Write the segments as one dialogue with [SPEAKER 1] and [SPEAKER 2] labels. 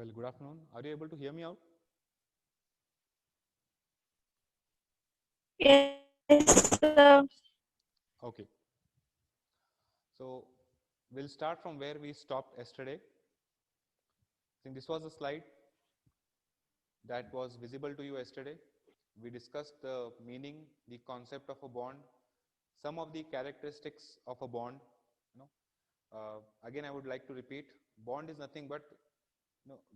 [SPEAKER 1] Well, good afternoon. Are you able to hear me out?
[SPEAKER 2] Yes, sir.
[SPEAKER 1] Okay. So we'll start from where we stopped yesterday. I think this was a slide that was visible to you yesterday. We discussed the meaning, the concept of a bond, some of the characteristics of a bond. You know, Again, I would like to repeat: bond is nothing but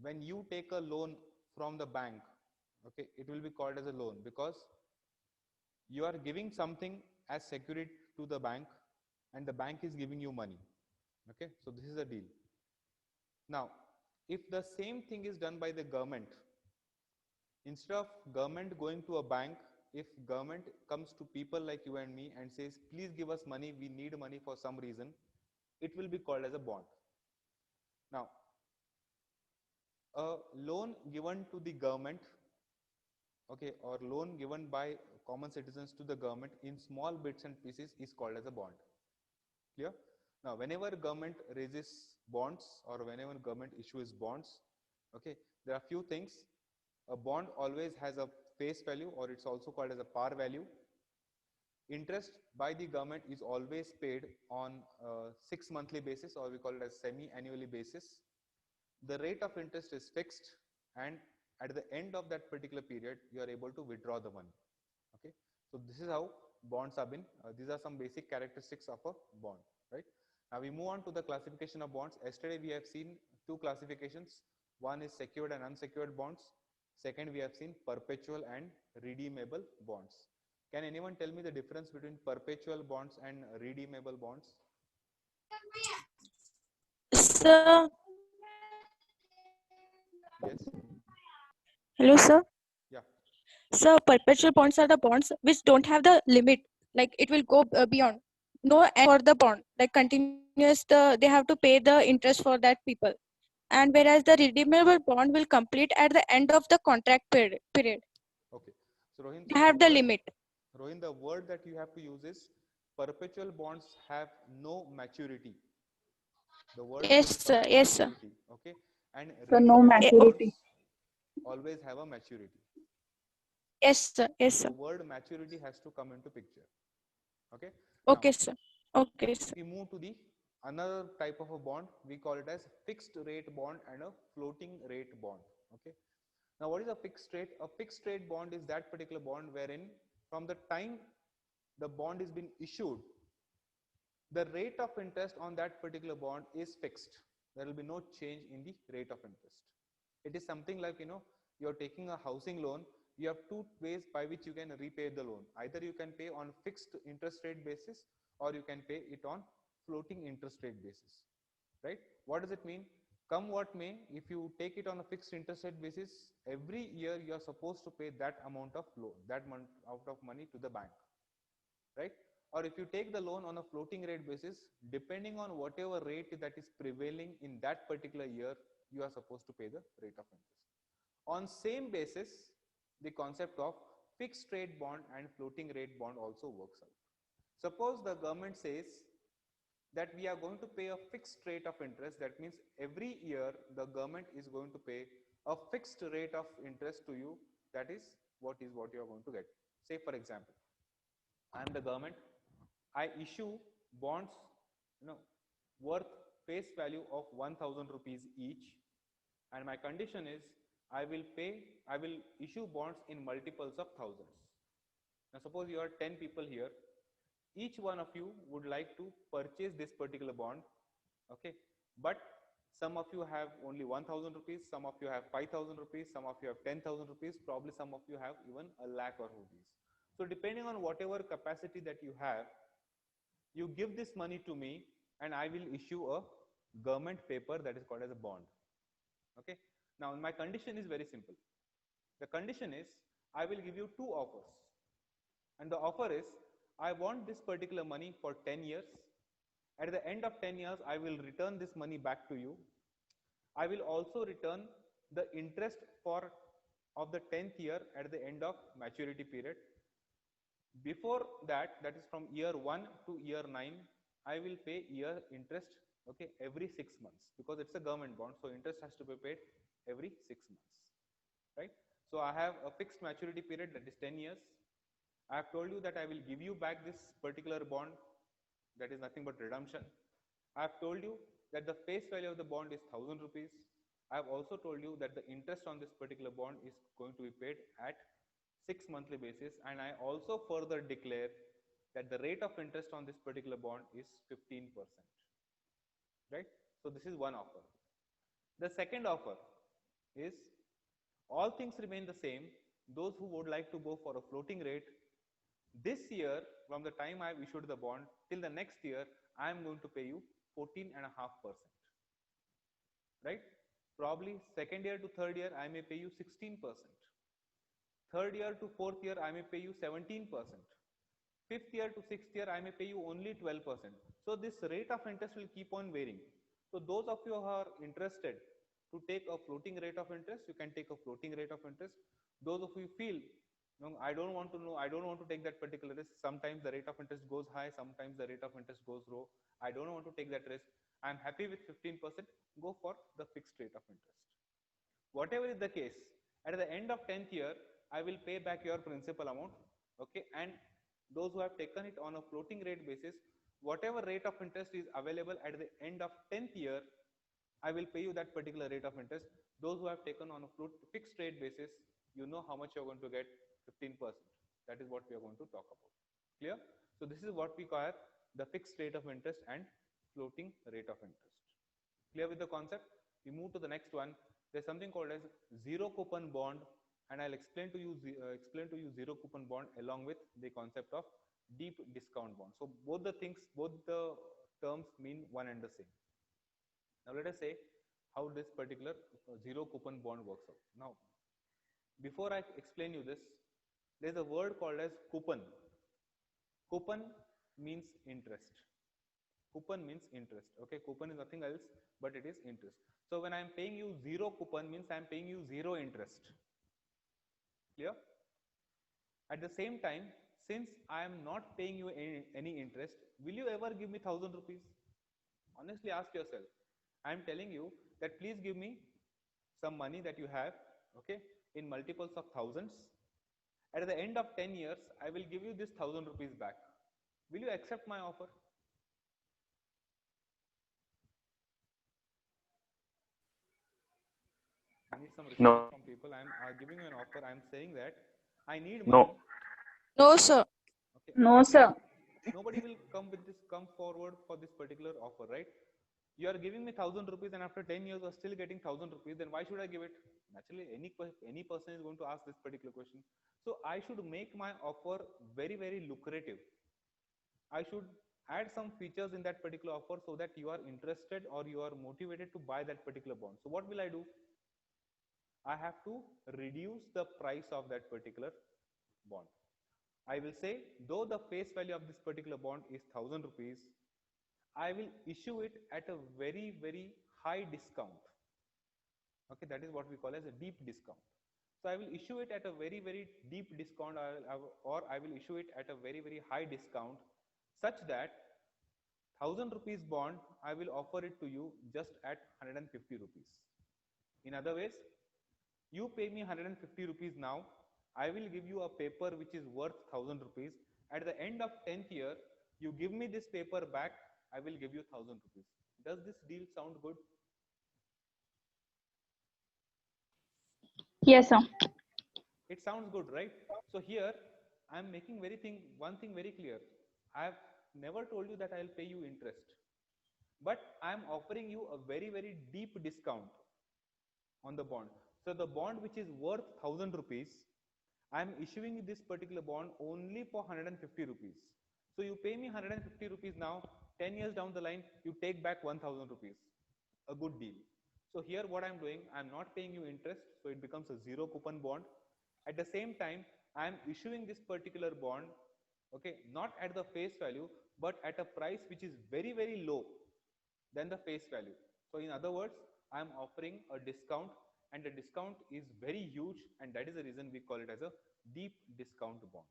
[SPEAKER 1] when you take a loan from the bank. Okay, it will be called as a loan because you are giving something as security to the bank, and the bank is giving you money. Okay, so this is a deal. Now, if the same thing is done by the government, instead of government going to a bank, if government comes to people like you and me and says, please give us money, we need money for some reason, it will be called as a bond. Now, a loan given to the government, okay, or loan given by common citizens to the government in small bits and pieces is called as a bond. Clear? Now, whenever government raises bonds or whenever government issues bonds, okay, there are few things. A bond always has a face value, or it's also called as a par value. Interest by the government is always paid on a 6 monthly basis, or we call it as semi-annually basis. The rate of interest is fixed, and at the end of that particular period, you are able to withdraw the money. Okay, so this is how bonds have been. These are some basic characteristics of a bond, right? Now we move on to the classification of bonds. Yesterday we have seen two classifications. One is secured and unsecured bonds. Second, we have seen perpetual and redeemable bonds. Can anyone tell me the difference between perpetual bonds and redeemable bonds?
[SPEAKER 2] Sir,
[SPEAKER 1] Yes.
[SPEAKER 2] hello, sir.
[SPEAKER 1] Yeah.
[SPEAKER 2] Sir, perpetual bonds are the bonds which don't have the limit. Like it will go beyond. No end for the bond. Like continuous, they have to pay the interest for that people. And whereas the redeemable bond will complete at the end of the contract period.
[SPEAKER 1] Okay. So Rohin,
[SPEAKER 2] They
[SPEAKER 1] so the
[SPEAKER 2] have the
[SPEAKER 1] word
[SPEAKER 2] limit.
[SPEAKER 1] Rohin, the word that you have to use is perpetual bonds have no maturity. The word
[SPEAKER 2] Yes,
[SPEAKER 1] comes
[SPEAKER 2] sir.
[SPEAKER 1] from
[SPEAKER 2] Yes, sir.
[SPEAKER 1] maturity. Okay. And
[SPEAKER 3] So no
[SPEAKER 1] redeemable bonds
[SPEAKER 3] maturity.
[SPEAKER 1] always have a maturity.
[SPEAKER 2] Yes, sir. Yes,
[SPEAKER 1] So
[SPEAKER 2] sir.
[SPEAKER 1] the word maturity has to come into picture. Okay. Now,
[SPEAKER 2] Okay, sir. Okay, sir.
[SPEAKER 1] if we move to the another type of a bond, we call it as fixed rate bond and a floating rate bond. Okay. Now, what is a fixed rate? A fixed rate bond is that particular bond wherein from the time the bond is been issued, the rate of interest on that particular bond is fixed. There will be no change in the rate of interest. It is something like, you're taking a housing loan. You have two ways by which you can repay the loan. Either you can pay on fixed interest rate basis, or you can pay it on floating interest rate basis, right? What does it mean? Come what may, if you take it on a fixed interest rate basis, every year you are supposed to pay that amount of loan, that amount of money to the bank, right? Or if you take the loan on a floating rate basis, depending on whatever rate that is prevailing in that particular year, you are supposed to pay the rate of interest. On same basis, the concept of fixed rate bond and floating rate bond also works out. Suppose the government says that we are going to pay a fixed rate of interest. That means every year the government is going to pay a fixed rate of interest to you. That is what you are going to get. Say for example, I am the government. I issue bonds, you know, worth face value of 1,000 rupees each, and my condition is I will issue bonds in multiples of thousands. Now, suppose you are 10 people here. Each one of you would like to purchase this particular bond, okay? But some of you have only 1,000 rupees, some of you have 5,000 rupees, some of you have 10,000 rupees, probably some of you have even a lakh or rupees. So, depending on whatever capacity that you have, you give this money to me and I will issue a government paper that is called as a bond. Okay. Now my condition is very simple. The condition is I will give you two offers, and the offer is I want this particular money for 10 years. At the end of 10 years, I will return this money back to you. I will also return the interest for of the 10th year at the end of maturity period. Before that, that is from year 1 to year 9, I will pay year interest okay, every 6 months, because it's a government bond, so interest has to be paid every 6 months, right? So I have a fixed maturity period, that is 10 years. I have told you that I will give you back this particular bond, that is nothing but redemption. I have told you that the face value of the bond is 1000 rupees. I have also told you that the interest on this particular bond is going to be paid at 6 monthly basis, and I also further declare that the rate of interest on this particular bond is 15%, right? So this is one offer. The second offer is, all things remain the same. Those who would like to go for a floating rate, this year, from the time I have issued the bond till the next year, I am going to pay you 14.5%, right? Probably second year to third year, I may pay you 16%. Third year to fourth year, I may pay you 17%. Fifth year to sixth year, I may pay you only 12%. So this rate of interest will keep on varying. So those of you who are interested to take a floating rate of interest, you can take a floating rate of interest. Those of you feel, no, I don't want to know, I don't want to take that particular risk. Sometimes the rate of interest goes high, sometimes the rate of interest goes low. I don't want to take that risk. I'm happy with 15%. Go for the fixed rate of interest. Whatever is the case, at the end of 10th year, I will pay back your principal amount, okay? And those who have taken it on a floating rate basis, whatever rate of interest is available at the end of 10th year, I will pay you that particular rate of interest. Those who have taken on a fixed rate basis, you know how much you're going to get, 15%. That is what we are going to talk about. Clear? So this is what we call the fixed rate of interest and floating rate of interest. Clear with the concept? We move to the next one. There's something called as zero coupon bond, and I'll explain to you zero coupon bond along with the concept of deep discount bond. So both the things, both the terms mean one and the same. Now let us say how this particular zero coupon bond works out. Now, before I explain you this, there's a word called as coupon. Coupon means interest. Coupon means interest. Okay, coupon is nothing else but it is interest. So when I am paying you zero coupon, means I am paying you zero interest. Clear? At the same time, since I am not paying you any interest, will you ever give me 1000 rupees? Honestly ask yourself. I am telling you that please give me some money that you have, okay, in multiples of thousands. At the end of 10 years, I will give you this 1000 rupees back. Will you accept my offer? I need some response
[SPEAKER 3] No,
[SPEAKER 1] from people. I'm giving you an offer. I'm saying that I need money.
[SPEAKER 3] no,
[SPEAKER 2] No, sir.
[SPEAKER 1] Okay.
[SPEAKER 4] No, sir.
[SPEAKER 1] Nobody will come forward for this particular offer, right? You are giving me 1000 rupees, and after 10 years, you are still getting 1000 rupees. Then why should I give it? Naturally, any person is going to ask this particular question. So I should make my offer very lucrative. I should add some features in that particular offer so that you are interested or you are motivated to buy that particular bond. So what will I do? I have to reduce the price of that particular bond. I will say, though the face value of this particular bond is 1000 rupees, I will issue it at a very high discount. Okay, that is what we call as a deep discount. So I will issue it at a very deep discount, or I will issue it at a very high discount, such that 1000 rupees bond, I will offer it to you just at 150 rupees. In other ways, you pay me 150 rupees now, I will give you a paper which is worth 1000 rupees. At the end of 10th year, you give me this paper back, I will give you 1000 rupees. Does this deal sound good?
[SPEAKER 4] Yes, sir.
[SPEAKER 1] It sounds good, right? So here I am making one thing very clear. I have never told you that I will pay you interest, but I am offering you a very deep discount on the bond. So the bond which is worth 1000 rupees, I am issuing this particular bond only for 150 rupees. So you pay me 150 rupees now, 10 years down the line, you take back 1000 rupees. A good deal. So here what I'm doing, I'm not paying you interest, so it becomes a zero coupon bond. At the same time, I'm issuing this particular bond, okay, not at the face value, but at a price which is very low than the face value. So in other words, I'm offering a discount, and the discount is very huge, and that is the reason we call it as a deep discount bond.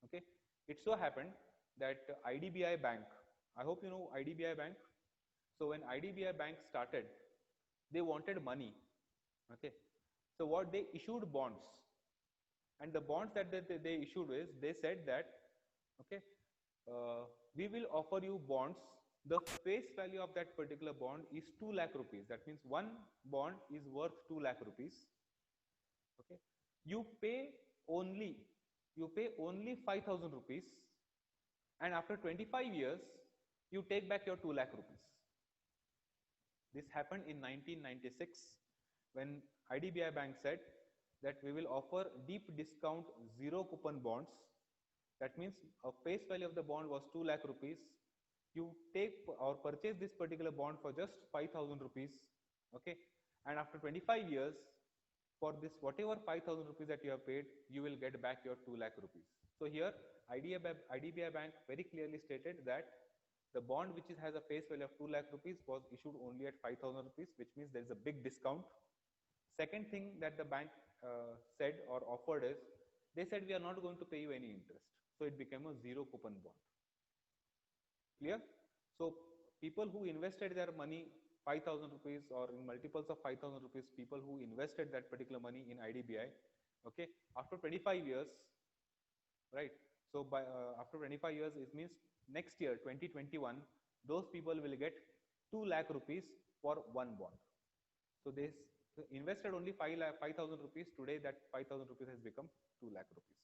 [SPEAKER 1] Okay, it so happened that IDBI Bank, I hope you know IDBI Bank. So when IDBI Bank started, they wanted money. Okay. So what they issued bonds, and the bonds that they issued is they said that, okay, we will offer you bonds. The face value of that particular bond is 2 lakh rupees. That means one bond is worth 2 lakh rupees. Okay. You pay only, you pay only 5,000 rupees, and after 25 years, you take back your 2 lakh rupees. This happened in 1996 when IDBI Bank said that we will offer deep discount zero coupon bonds. That means a face value of the bond was 2 lakh rupees. You take or purchase this particular bond for just 5,000 rupees. Okay. And after 25 years, for this whatever 5,000 rupees that you have paid, you will get back your 2 lakh rupees. So here IDBI Bank very clearly stated that the bond which has a face value of 2 lakh rupees was issued only at 5,000 rupees, which means there is a big discount. Second thing that the bank said or offered is, they said we are not going to pay you any interest. So it became a zero coupon bond. Clear? So people who invested their money 5,000 rupees or in multiples of 5,000 rupees, people who invested that particular money in IDBI, okay, after 25 years, right? So by after 25 years, it means next year 2021, those people will get 2 lakh rupees for one bond. So they invested only 5,000 rupees. Today that 5,000 rupees has become 2 lakh rupees.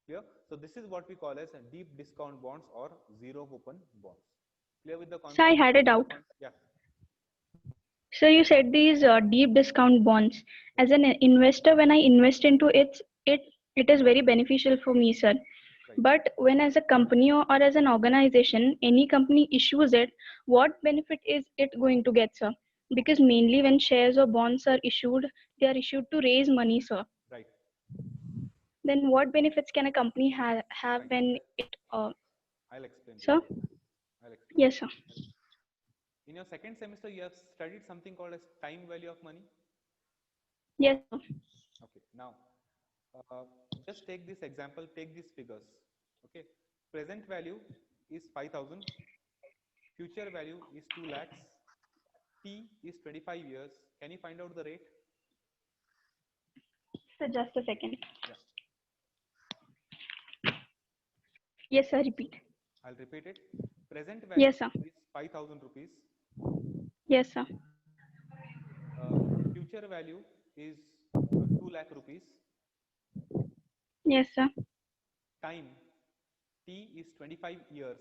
[SPEAKER 1] Clear? So this is what we call as deep discount bonds or zero coupon bonds. Clear with the concept?
[SPEAKER 3] So I had a doubt.
[SPEAKER 1] Yeah.
[SPEAKER 3] So you said these deep discount bonds. As an investor, when I invest into it is very beneficial for me, sir.
[SPEAKER 1] Right.
[SPEAKER 3] But when as a company or as an organization, any company issues it, what benefit is it going to get, sir? Because mainly when shares or bonds are issued, they are issued to raise money, sir.
[SPEAKER 1] Right.
[SPEAKER 3] Then what benefits can a company have
[SPEAKER 1] Right.
[SPEAKER 3] when it?
[SPEAKER 1] I'll explain.
[SPEAKER 3] Sir?
[SPEAKER 1] I'll explain.
[SPEAKER 3] Yes, sir.
[SPEAKER 1] In your second semester, you have studied something called as time value of money.
[SPEAKER 3] Yes, sir.
[SPEAKER 1] Okay. Now, just take this example. Take these figures. Okay. Present value is 5,000. Future value is 2 lakhs. T is 25 years. Can you find out the rate?
[SPEAKER 3] So just a second.
[SPEAKER 1] Yeah.
[SPEAKER 3] Yes, sir. Repeat.
[SPEAKER 1] I'll repeat it. Present value
[SPEAKER 3] Yes, sir.
[SPEAKER 1] is 5,000 rupees.
[SPEAKER 3] Yes, sir.
[SPEAKER 1] Future value is 2 lakh rupees.
[SPEAKER 3] Yes, sir.
[SPEAKER 1] Time T is 25 years.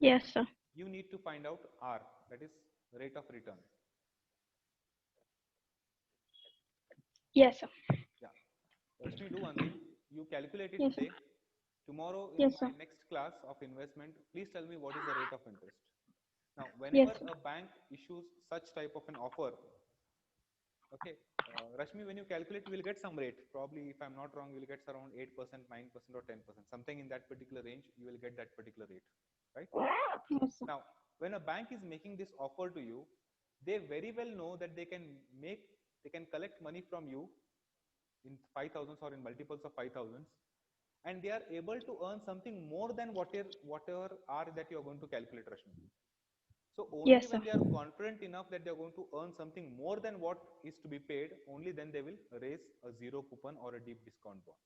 [SPEAKER 3] Yes, sir.
[SPEAKER 1] You need to find out R, that is rate of return.
[SPEAKER 3] Yes, sir.
[SPEAKER 1] Yeah. Let me do one thing. You calculate it
[SPEAKER 3] Yes,
[SPEAKER 1] today. Tomorrow in
[SPEAKER 3] Yes,
[SPEAKER 1] my
[SPEAKER 3] sir.
[SPEAKER 1] next class of investment, please tell me what is the rate of interest. Now,
[SPEAKER 3] Yes,
[SPEAKER 1] whenever
[SPEAKER 3] sir.
[SPEAKER 1] a bank issues such type of an offer, okay, Rashmi, when you calculate, you will get some rate. Probably, if I'm not wrong, you will get around 8%, 9%, or 10%. Something in that particular range, you will get that particular rate, right?
[SPEAKER 3] Yes, sir.
[SPEAKER 1] Now, when a bank is making this offer to you, they very well know that they can collect money from you in 5,000s or in multiples of 5,000s, and they are able to earn something more than whatever R that you are going to calculate, Rashmi. So only
[SPEAKER 3] Yes,
[SPEAKER 1] when
[SPEAKER 3] sir.
[SPEAKER 1] they are confident enough that they are going to earn something more than what is to be paid, only then they will raise a zero coupon or a deep discount bond.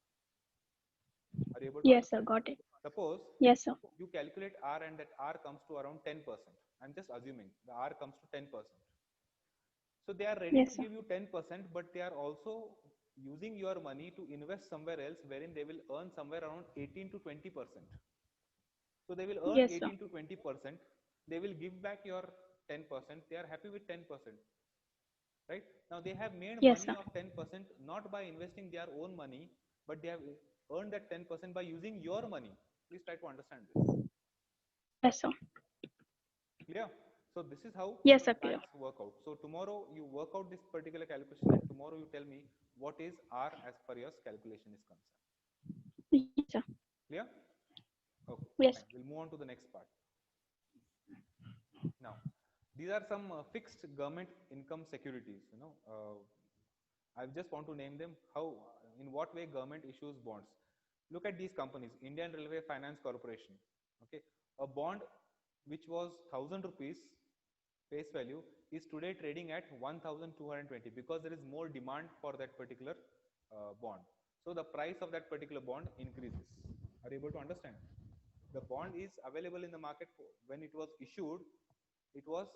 [SPEAKER 1] Are you able to
[SPEAKER 3] Yes, sir.
[SPEAKER 1] understand?
[SPEAKER 3] Got it.
[SPEAKER 1] Suppose
[SPEAKER 3] Yes, sir.
[SPEAKER 1] you calculate R and that R comes to around 10%. I'm just assuming the R comes to 10%. So they are ready
[SPEAKER 3] Yes,
[SPEAKER 1] to
[SPEAKER 3] sir.
[SPEAKER 1] give you 10%, but they are also using your money to invest somewhere else wherein they will earn somewhere around 18 to 20%. So they will earn
[SPEAKER 3] Yes, sir.
[SPEAKER 1] 18 to 20%. They will give back your 10%. They are happy with 10%. Right? Now they have made
[SPEAKER 3] Yes,
[SPEAKER 1] money
[SPEAKER 3] sir.
[SPEAKER 1] of 10% not by investing their own money, but they have earned that 10% by using your money. Please try to understand this.
[SPEAKER 3] Yes, sir.
[SPEAKER 1] Clear? So this is how
[SPEAKER 3] Yes, sir. Clear.
[SPEAKER 1] banks work out. So tomorrow you work out this particular calculation, and tomorrow you tell me what is R as per your calculation is concerned.
[SPEAKER 3] Yes, sir.
[SPEAKER 1] Clear? Okay.
[SPEAKER 3] Yes.
[SPEAKER 1] Fine. We'll move on to the next part. Now, these are some fixed government income securities. I just want to name them. How, in what way government issues bonds. Look at these companies: Indian Railway Finance Corporation. Okay, a bond which was 1000 rupees face value, is today trading at 1220 because there is more demand for that particular bond. So the price of that particular bond increases. Are you able to understand? The bond is available in the market when it was issued. It was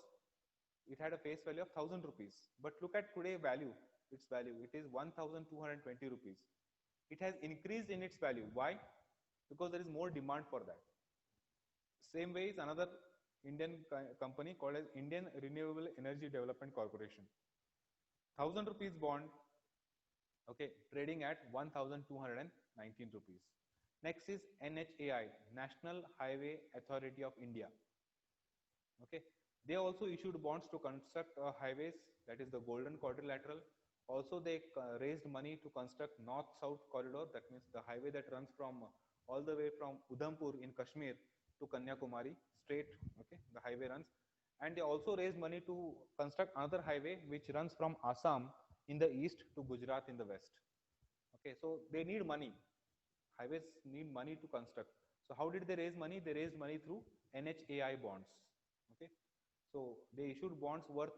[SPEAKER 1] it had a face value of 1000 rupees, but look at today value. Its value, it is 1220 rupees. It has increased in its value. Why? Because there is more demand for that. Same way is another Indian company called as Indian Renewable Energy Development Corporation. 1000 rupees bond, okay, trading at 1219 rupees. Next is NHAI, National Highway Authority of India. Okay, they also issued bonds to construct highways, that is the Golden Quadrilateral. Also, they raised money to construct North-South corridor. That means the highway that runs from all the way from Udhampur in Kashmir to Kanyakumari straight. Okay, the highway runs, and they also raised money to construct another highway which runs from Assam in the east to Gujarat in the west. Okay, so they need money. Highways need money to construct. So how did they raise money? They raised money through NHAI bonds. Okay, so they issued bonds worth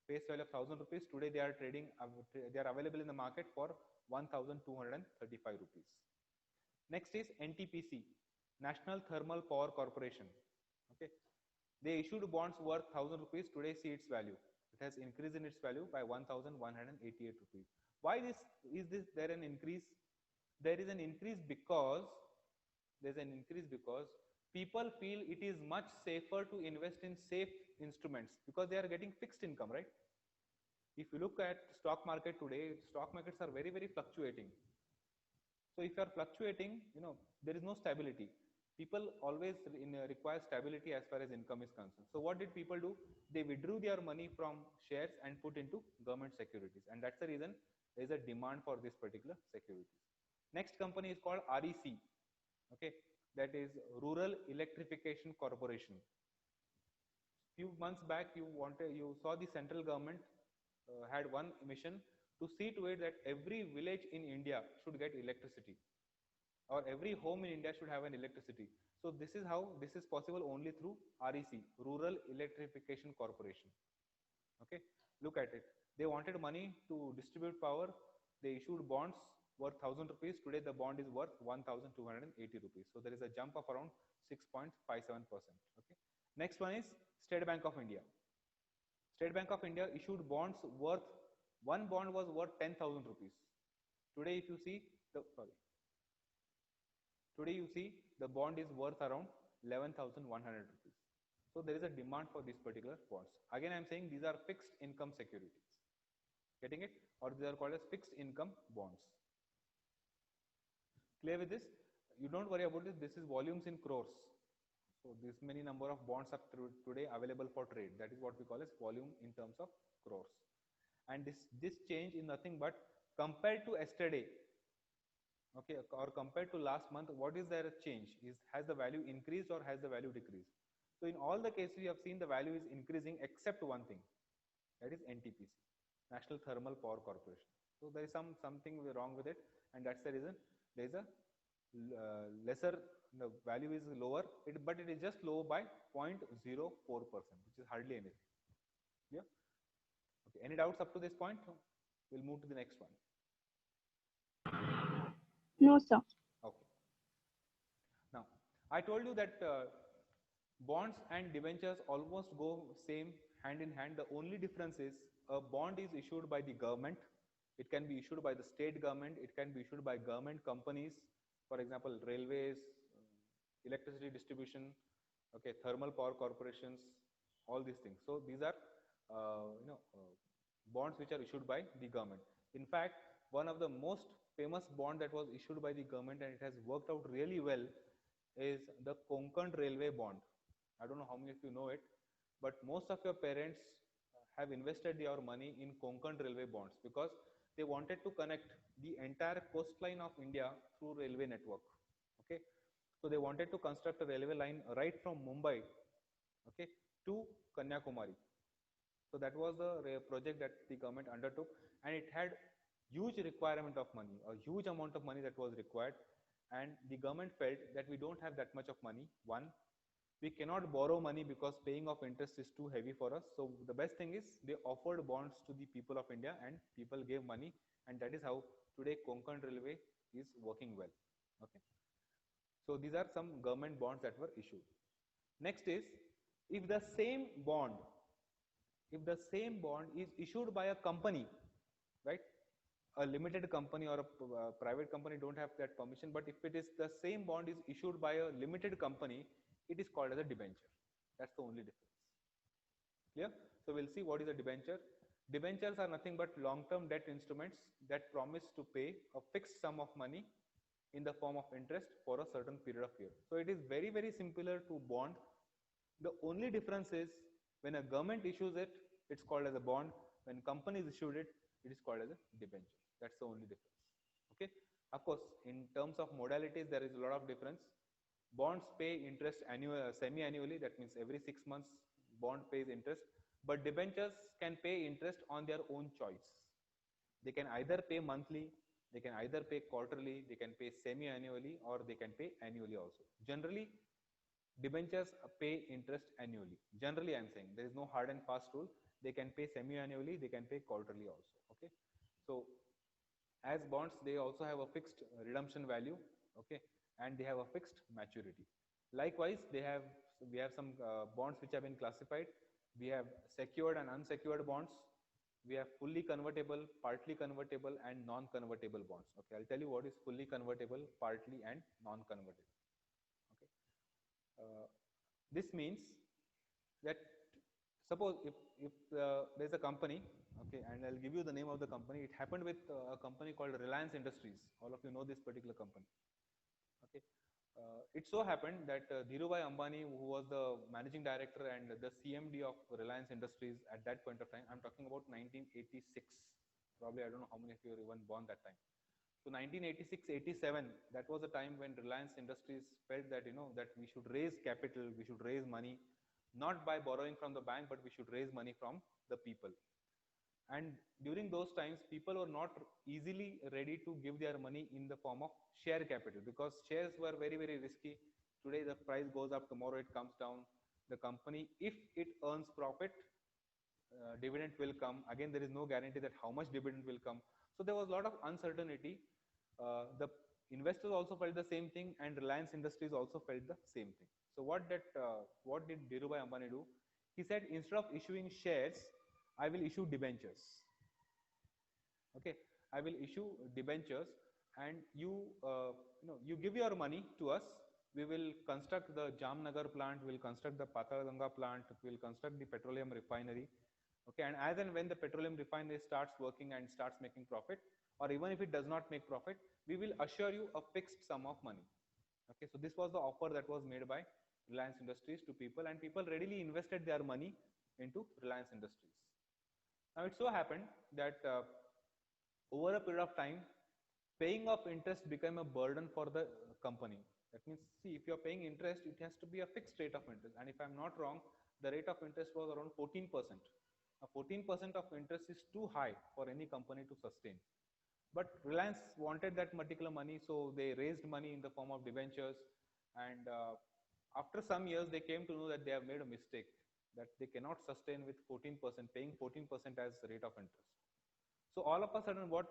[SPEAKER 1] face value of 1000 rupees. Today they are trading, they are available in the market for 1235 rupees. Next is NTPC, National Thermal Power Corporation. Okay, they issued bonds worth 1000 rupees. Today see its value. It has increased in its value by 1188 rupees. Why is this there an increase? There is an increase because people feel it is much safer to invest in safe instruments because they are getting fixed income, right? If you look at stock market today, stock markets are very, very fluctuating. So if you are fluctuating, there is no stability. People always require stability as far as income is concerned. So what did people do? They withdrew their money from shares and put into government securities, and that's the reason there is a demand for this particular securities. Next company is called REC. Okay, that is Rural Electrification Corporation. Few months back, you saw the central government had one mission to see to it that every village in India should get electricity, or every home in India should have an electricity. So this is how this is possible only through REC, Rural Electrification Corporation. Okay, look at it. They wanted money to distribute power. They issued bonds worth 1000 rupees. Today the bond is worth 1280 rupees. So there is a jump of around 6.57%. Okay. Next one is State Bank of India. State Bank of India issued bonds worth, one bond was worth 10,000 rupees. Today if you see today you see the bond is worth around 11,100 rupees. So there is a demand for these particular bonds. Again, I am saying these are fixed income securities. Getting it? Or they are called as fixed income bonds. Clear with this? You don't worry about this. This is volumes in crores. So this many number of bonds are today available for trade. That is what we call as volume in terms of crores. And this change is nothing but compared to yesterday, okay, or compared to last month, what is there a change? Has the value increased or has the value decreased? So in all the cases we have seen the value is increasing except one thing, that is NTPC, National Thermal Power Corporation. So there is something wrong with it, and that's the reason there is a lesser, the value is lower, but it is just low by 0.04%, which is hardly anything. Yeah. Okay. Any doubts up to this point? We'll move to the next one.
[SPEAKER 3] No, sir.
[SPEAKER 1] Okay. Now, I told you that bonds and debentures almost go same hand in hand. The only difference is a bond is issued by the government. It can be issued by the state government. It can be issued by government companies, for example, railways, electricity distribution, okay, thermal power corporations, all these things. So these are bonds which are issued by the government. In fact, one of the most famous bond that was issued by the government and it has worked out really well is the Konkan Railway bond. I don't know how many of you know it, but most of your parents have invested their money in Konkan Railway bonds because they wanted to connect the entire coastline of India through railway network. Okay, so they wanted to construct a railway line right from Mumbai, okay, to Kanyakumari. So that was the project that the government undertook, and it had huge requirement of money, a huge amount of money that was required, and the government felt that we don't have that much of money. One, we cannot borrow money because paying of interest is too heavy for us. So the best thing is they offered bonds to the people of India and people gave money, and that is how today Konkan Railway is working well. Okay. So these are some government bonds that were issued. Next is, if the same bond, if the same bond is issued by a company, right? A limited company or a private company don't have that permission, but if it is the same bond is issued by a limited company, it is called as a debenture. That's the only difference. Clear? So we'll see what is a debenture. Debentures are nothing but long-term debt instruments that promise to pay a fixed sum of money in the form of interest for a certain period of year. So it is very, very similar to bond. The only difference is when a government issues it, it's called as a bond. When companies issued it, it is called as a debenture. That's the only difference. Okay. Of course, in terms of modalities, there is a lot of difference. Bonds pay interest semi-annually. That means every 6 months, bond pays interest. But debentures can pay interest on their own choice. They can either pay monthly, they can either pay quarterly, they can pay semi-annually, or they can pay annually also. Generally, debentures pay interest annually. Generally, I am saying there is no hard and fast rule. They can pay semi-annually, they can pay quarterly also. Okay. So as bonds, they also have a fixed redemption value. Okay. And they have a fixed maturity. Likewise, we have some bonds which have been classified. We have secured and unsecured bonds. We have fully convertible, partly convertible, and non-convertible bonds. Okay, I'll tell you what is fully convertible, partly, and non-convertible. Okay, this means that suppose if there's a company, okay, and I'll give you the name of the company. It happened with a company called Reliance Industries. All of you know this particular company. Okay, it so happened that Dhirubhai Ambani, who was the managing director and the CMD of Reliance Industries at that point of time, I'm talking about 1986. Probably I don't know how many of you were even born that time. So 1986-87, that was a time when Reliance Industries felt that that we should raise capital, we should raise money, not by borrowing from the bank, but we should raise money from the people. And during those times, people were not easily ready to give their money in the form of share capital because shares were very, very risky. Today the price goes up, tomorrow it comes down. The company, if it earns profit, dividend will come. Again, there is no guarantee that how much dividend will come. So there was a lot of uncertainty. The investors also felt the same thing, and Reliance Industries also felt the same thing. So what did Dhirubhai Ambani do? He said, instead of issuing shares, I will issue debentures. Okay, I will issue debentures, and you give your money to us. We will construct the Jamnagar plant, we will construct the Patalganga plant, we will construct the petroleum refinery. Okay, and as and when the petroleum refinery starts working and starts making profit, or even if it does not make profit, we will assure you a fixed sum of money. Okay, so this was the offer that was made by Reliance Industries to people, and people readily invested their money into Reliance Industries. Now it so happened that over a period of time, paying of interest became a burden for the company. That means, see, if you're paying interest, it has to be a fixed rate of interest. And if I'm not wrong, the rate of interest was around 14%. Now 14% of interest is too high for any company to sustain. But Reliance wanted that particular money, so they raised money in the form of debentures. And after some years, they came to know that they have made a mistake, that they cannot sustain with 14%, paying 14% as the rate of interest. So all of a sudden, what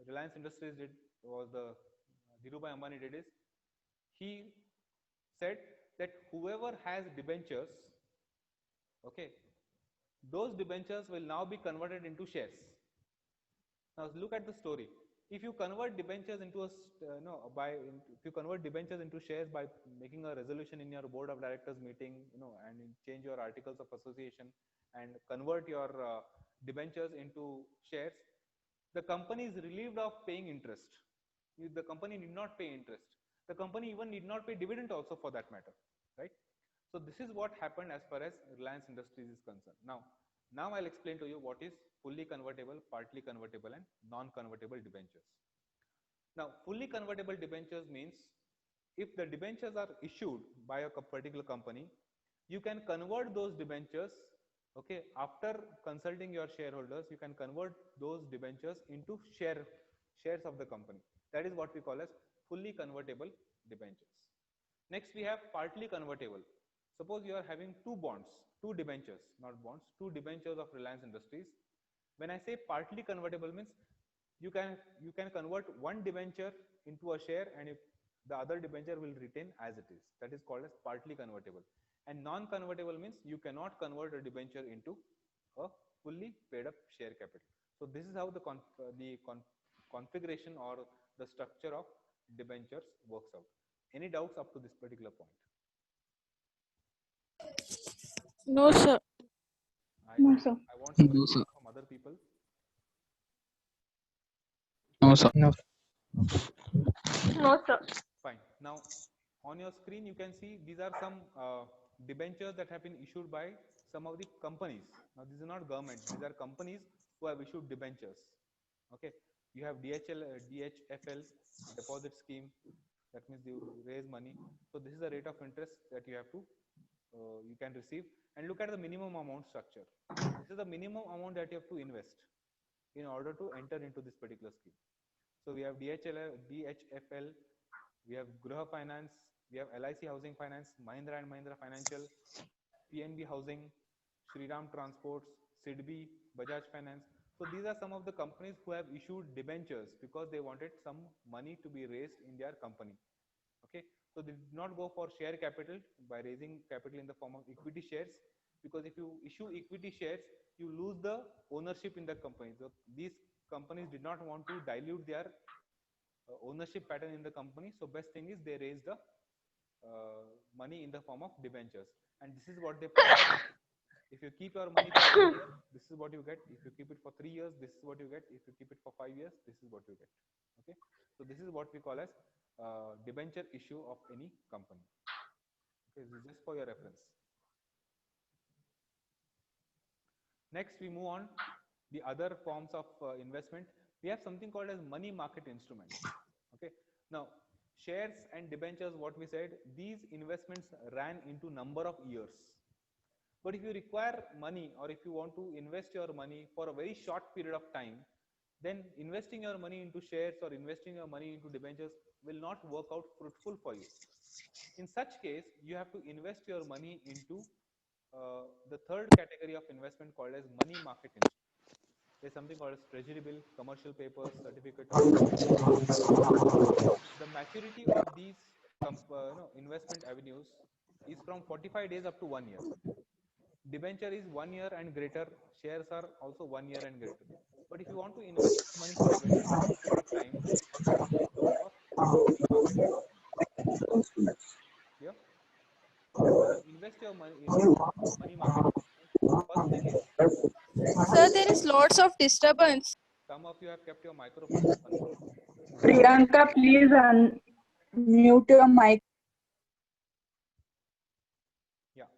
[SPEAKER 1] Reliance Industries did was Dhirubhai Ambani did is, he said that whoever has debentures, okay, those debentures will now be converted into shares. Now look at the story. If you convert debentures into if you convert debentures into shares by making a resolution in your board of directors meeting, and change your articles of association and convert your debentures into shares, the company is relieved of paying interest. The company need not pay interest. The company even need not pay dividend also, for that matter, right? So this is what happened as far as Reliance Industries is concerned. Now I'll explain to you what is fully convertible, partly convertible, and non-convertible debentures. Now, fully convertible debentures means if the debentures are issued by a particular company, you can convert those debentures, okay, after consulting your shareholders, you can convert those debentures into shares of the company. That is what we call as fully convertible debentures. Next, we have partly convertible. Suppose you are having two bonds, two debentures, not bonds, two debentures of Reliance Industries. When I say partly convertible means you can convert one debenture into a share, and if the other debenture will retain as it is. That is called as partly convertible. And non-convertible means you cannot convert a debenture into a fully paid up share capital. So this is how the configuration or the structure of debentures works out. Any doubts up to this particular point?
[SPEAKER 2] No, sir.
[SPEAKER 3] No, sir.
[SPEAKER 1] I want some
[SPEAKER 4] No, sir.
[SPEAKER 1] response from other people.
[SPEAKER 4] No, sir.
[SPEAKER 5] No.
[SPEAKER 3] No, sir.
[SPEAKER 1] Fine. Now, on your screen, you can see these are some debentures that have been issued by some of the companies. Now, these are not government; these are companies who have issued debentures. Okay, you have DHFL deposit scheme. That means you raise money. So this is the rate of interest that you can receive. And look at the minimum amount structure. This is the minimum amount that you have to invest in order to enter into this particular scheme. So we have DHFL, we have Gruha Finance, we have LIC Housing Finance, Mahindra and Mahindra Financial, PNB Housing, Shriram Transports, SIDBI, Bajaj Finance. So these are some of the companies who have issued debentures because they wanted some money to be raised in their company. Okay, so they did not go for share capital by raising capital in the form of equity shares, because if you issue equity shares, you lose the ownership in the company. So these companies did not want to dilute their ownership pattern in the company. So best thing is they raise the money in the form of debentures, and this is what they promise. If you keep your money for 1 year, this is what you get. If you keep it for 3 years, this is what you get. If you keep it for 5 years, this is what you get. Okay, so this is what we call as debenture issue of any company. Okay, this is just for your reference. Next, we move on the other forms of investment. We have something called as money market instruments. Okay, now shares and debentures, what we said, these investments ran into number of years. But if you require money, or if you want to invest your money for a very short period of time, then investing your money into shares or investing your money into debentures will not work out fruitful for you. In such case, you have to invest your money into the third category of investment called as money market instruments. There's something called as treasury bill, commercial papers, certificate of the maturity of these investment avenues is from 45 days up to 1 year. Debenture is 1 year and greater. Shares are also 1 year and greater. But if you want to invest money for a very short period of time, then you have to go for money market instruments. Yeah. When you invest your money in money market instruments, first thing is,
[SPEAKER 2] Sir, there is lots of disturbance.
[SPEAKER 1] some of you have kept your microphones unmuted.
[SPEAKER 5] Priyanka, please unmute your mic.
[SPEAKER 1] Yeah.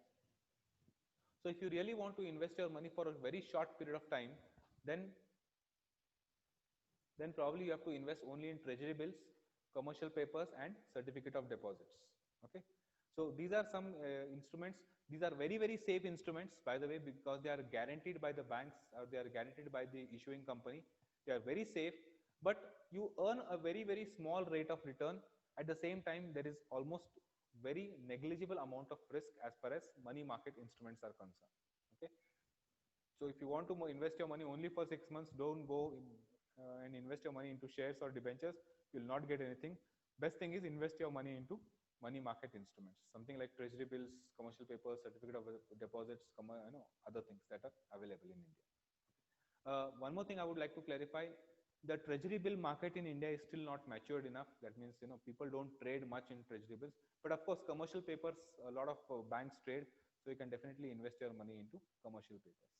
[SPEAKER 1] So if you really want to invest your money for a very short period of time, then probably you have to invest only in treasury bills, commercial papers, and certificate of deposits. Okay. So these are some instruments. These are very, very safe instruments, by the way, because they are guaranteed by the banks, or they are guaranteed by the issuing company. They are very safe, but you earn a very, very small rate of return. At the same time, there is almost very negligible amount of risk as far as money market instruments are concerned. Okay. So if you want to invest your money only for 6 months, don't go and invest your money into shares or debentures. You will not get anything. Best thing is invest your money into money market instruments, something like treasury bills, commercial papers, certificate of deposits, other things that are available in India. One more thing I would like to clarify: the treasury bill market in India is still not matured enough. That means people don't trade much in treasury bills, but of course commercial papers, a lot of banks trade, so you can definitely invest your money into commercial papers.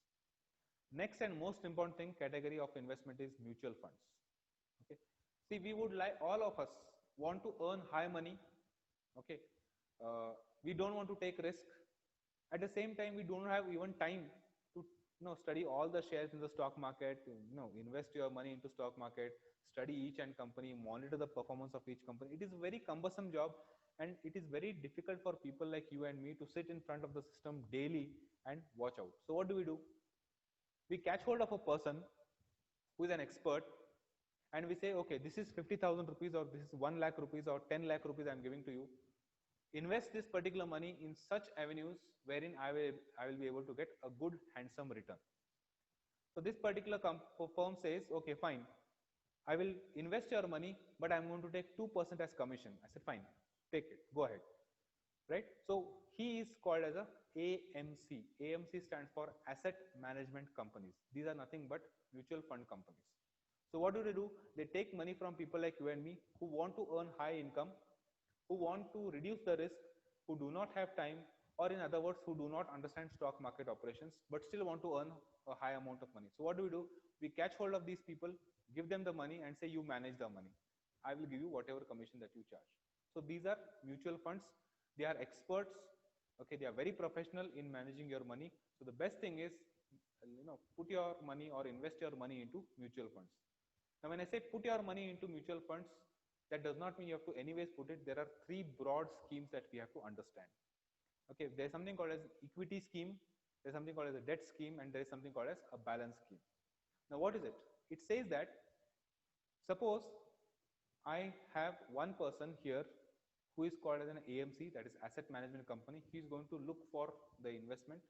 [SPEAKER 1] Next and most important thing, category of investment, is mutual funds. Okay, see, we would like, all of us want to earn high money. Okay, we don't want to take risk. At the same time, we don't have even time to study all the shares in the stock market, invest your money into stock market, study each and company, monitor the performance of each company. It is a very cumbersome job, and it is very difficult for people like you and me to sit in front of the system daily and watch out. So what do? We catch hold of a person who is an expert, and we say, okay, this is 50,000 rupees, or this is 1 lakh rupees, or 10 lakh rupees I'm giving to you. invest this particular money in such avenues wherein I will be able to get a good handsome return. So this particular firm says, okay, fine, I will invest your money, but I'm going to take 2% as commission. I said, fine, take it, go ahead, right? So he is called as a AMC. AMC stands for Asset Management Companies. These are nothing but mutual fund companies. So what do? They take money from people like you and me who want to earn high income, who want to reduce the risk, who do not have time, or in other words, who do not understand stock market operations, but still want to earn a high amount of money. So what do? We catch hold of these people, give them the money and say, you manage the money. I will give you whatever commission that you charge. So these are mutual funds. They are experts. Okay, they are very professional in managing your money. So the best thing is, put your money or invest your money into mutual funds. Now, when I say put your money into mutual funds, that does not mean you have to anyways put it. There are three broad schemes that we have to understand. Okay, there's something called as equity scheme, there's something called as a debt scheme, and there is something called as a balance scheme. Now, what is it? It says that suppose I have one person here who is called as an AMC, that is asset management company. He is going to look for the investment.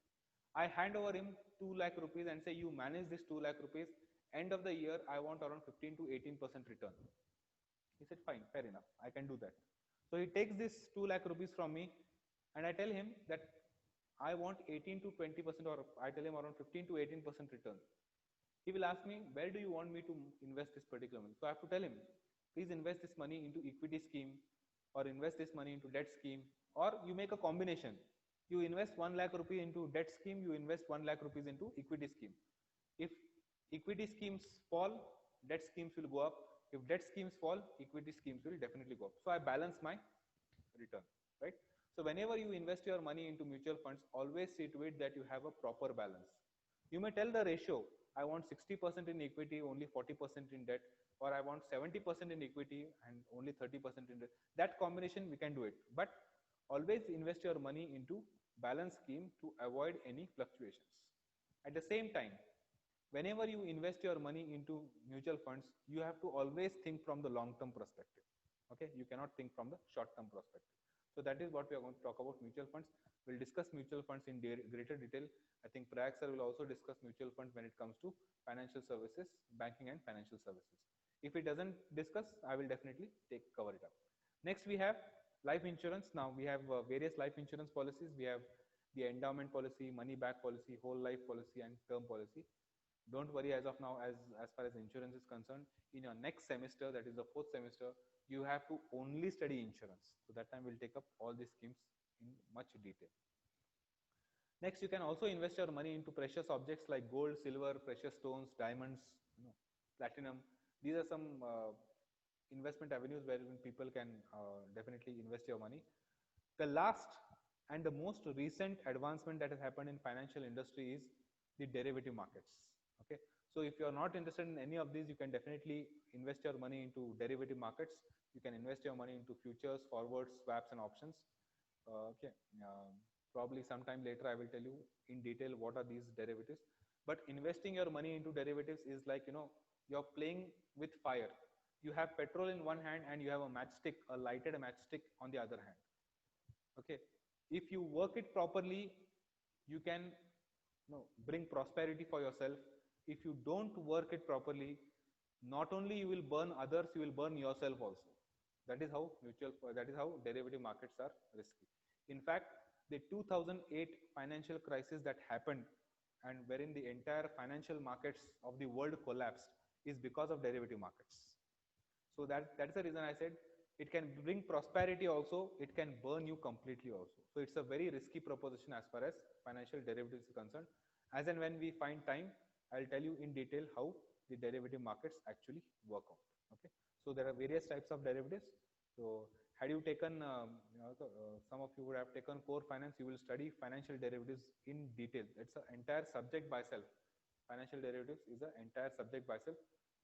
[SPEAKER 1] I hand over him 2 lakh rupees and say, you manage this 2 lakh rupees. End of the year, I want around 15 to 18% return. He said, fine, fair enough, I can do that. So he takes this 2 lakh rupees from me and I tell him that I want 18 to 20%, or I tell him around 15 to 18% return. He will ask me, where do you want me to invest this particular money? So I have to tell him, please invest this money into equity scheme, or invest this money into debt scheme, or you make a combination. You invest 1 lakh rupee into debt scheme, you invest 1 lakh rupees into equity scheme. If equity schemes fall, debt schemes will go up. If debt schemes fall, equity schemes will definitely go up. So I balance my return, right? So whenever you invest your money into mutual funds, always see to it that you have a proper balance. You may tell the ratio, I want 60% in equity, only 40% in debt, or I want 70% in equity and only 30% in debt. That combination we can do it, but always invest your money into balance scheme to avoid any fluctuations. At the same time, whenever you invest your money into mutual funds, you have to always think from the long-term perspective. Okay, you cannot think from the short-term perspective. So that is what we are going to talk about mutual funds. We'll discuss mutual funds in greater detail. I think Prayag sir will also discuss mutual funds when it comes to financial services, banking and financial services. If it doesn't discuss, I will definitely cover it up. Next, we have life insurance. Now we have various life insurance policies. We have the endowment policy, money back policy, whole life policy, and term policy. Don't worry as of now, as far as insurance is concerned. In your next semester, that is the 4th semester, you have to only study insurance. So that time we'll take up all these schemes in much detail. Next, you can also invest your money into precious objects like gold, silver, precious stones, diamonds, platinum. These are some investment avenues where people can definitely invest your money. The last and the most recent advancement that has happened in financial industry is the derivative markets. Okay, so if you are not interested in any of these, you can definitely invest your money into derivative markets. You can invest your money into futures, forwards, swaps, and options. Probably sometime later I will tell you in detail what are these derivatives. But investing your money into derivatives is like, you're playing with fire. You have petrol in one hand and you have a matchstick, a lighted matchstick on the other hand. Okay, if you work it properly, you can bring prosperity for yourself. If you don't work it properly, not only you will burn others, you will burn yourself also. That is how derivative markets are risky. In fact, the 2008 financial crisis that happened and wherein the entire financial markets of the world collapsed is because of derivative markets. So that's the reason I said it can bring prosperity also, it can burn you completely also. So it's a very risky proposition as far as financial derivatives is concerned. As and when we find time, I'll tell you in detail how the derivative markets actually work out. Okay, so there are various types of derivatives. So had you taken, some of you would have taken core finance, you will study financial derivatives in detail. It's an entire subject by itself. Financial derivatives is an entire subject by itself,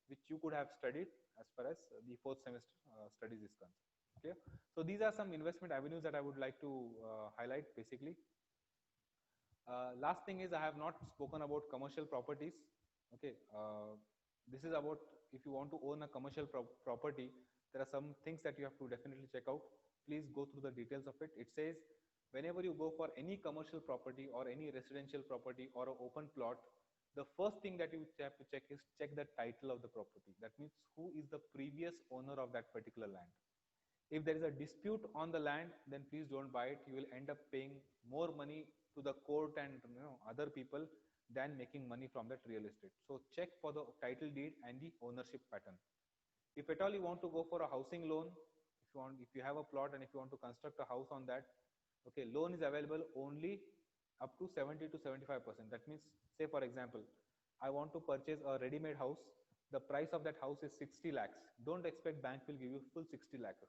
[SPEAKER 1] which you could have studied as far as the 4th semester studies is concerned. Okay, so these are some investment avenues that I would like to highlight basically. Last thing is I have not spoken about commercial properties. Okay, this is about if you want to own a commercial property, there are some things that you have to definitely check out. please go through the details of it. It says whenever you go for any commercial property or any residential property or an open plot, the first thing that you have to check is check the title of the property. That means who is the previous owner of that particular land. If there is a dispute on the land, then please don't buy it. You will end up paying more money to the court and other people than making money from that real estate. So check for the title deed and the ownership pattern. If at all you want to go for a housing loan, if you have a plot and if you want to construct a house on that, okay, loan is available only up to 70 to 75%. That means, say for example, I want to purchase a ready-made house. The price of that house is 60 lakhs. Don't expect bank will give you full 60 lakhs.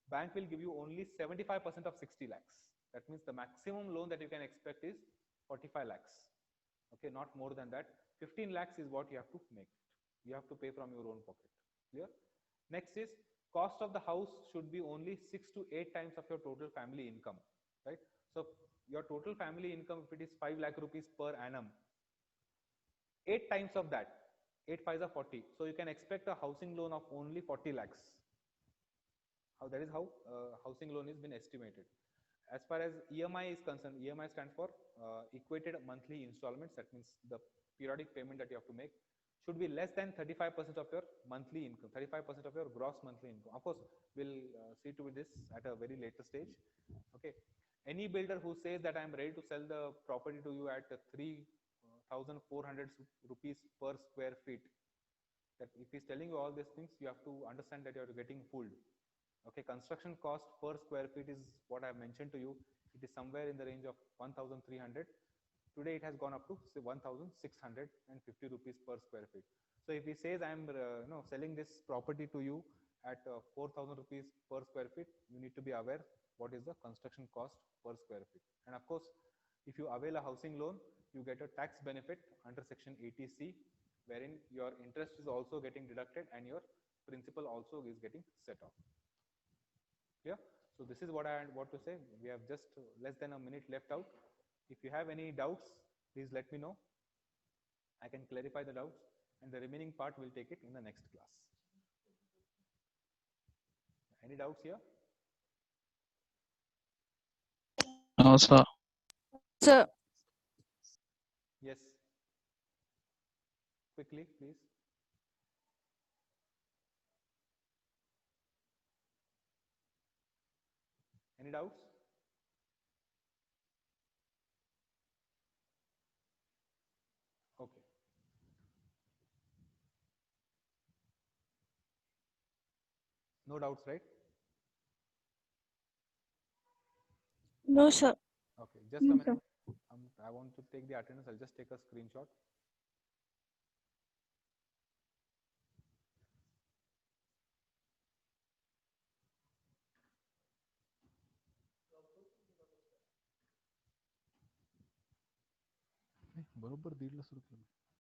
[SPEAKER 1] Bank will give you only 75% of 60 lakhs. That means the maximum loan that you can expect is 45 lakhs. Okay, not more than that. 15 lakhs is what you have to make. You have to pay from your own pocket. Clear? Next is cost of the house should be only 6 to 8 times of your total family income, right? So your total family income, if it is 5 lakh rupees per annum, 8 times of that, 8 5s are 40. So you can expect a housing loan of only 40 lakhs. That is how housing loan is been estimated. As far as EMI is concerned, EMI stands for equated monthly installments. That means the periodic payment that you have to make should be less than 35% of your monthly income, 35% of your gross monthly income. Of course, we'll see to this at a very later stage. Okay. Any builder who says that I'm ready to sell the property to you at 3,400 rupees per square feet, that if he's telling you all these things, you have to understand that you're getting fooled. Okay, construction cost per square feet is what I have mentioned to you. It is somewhere in the range of 1,300. Today it has gone up to say 1,650 rupees per square feet. So if he says I'm selling this property to you at 4,000 rupees per square feet, you need to be aware what is the construction cost per square feet. And of course, if you avail a housing loan, you get a tax benefit under section 80C, wherein your interest is also getting deducted and your principal also is getting set off. Yeah, so this is what I want to say. We have just less than a minute left out. If you have any doubts, please let me know. I can clarify the doubts, and the remaining part we'll take it in the next class. Any doubts here?
[SPEAKER 4] No, sir.
[SPEAKER 2] Sir,
[SPEAKER 1] Yes. Quickly, please. Any doubts? Okay. No doubts, right?
[SPEAKER 2] no, sir.
[SPEAKER 1] Okay, just a
[SPEAKER 3] No,
[SPEAKER 1] minute.
[SPEAKER 3] sir.
[SPEAKER 1] I want to take the attendance. I'll just take a screenshot. बरोबर 1.5 लाख रुपये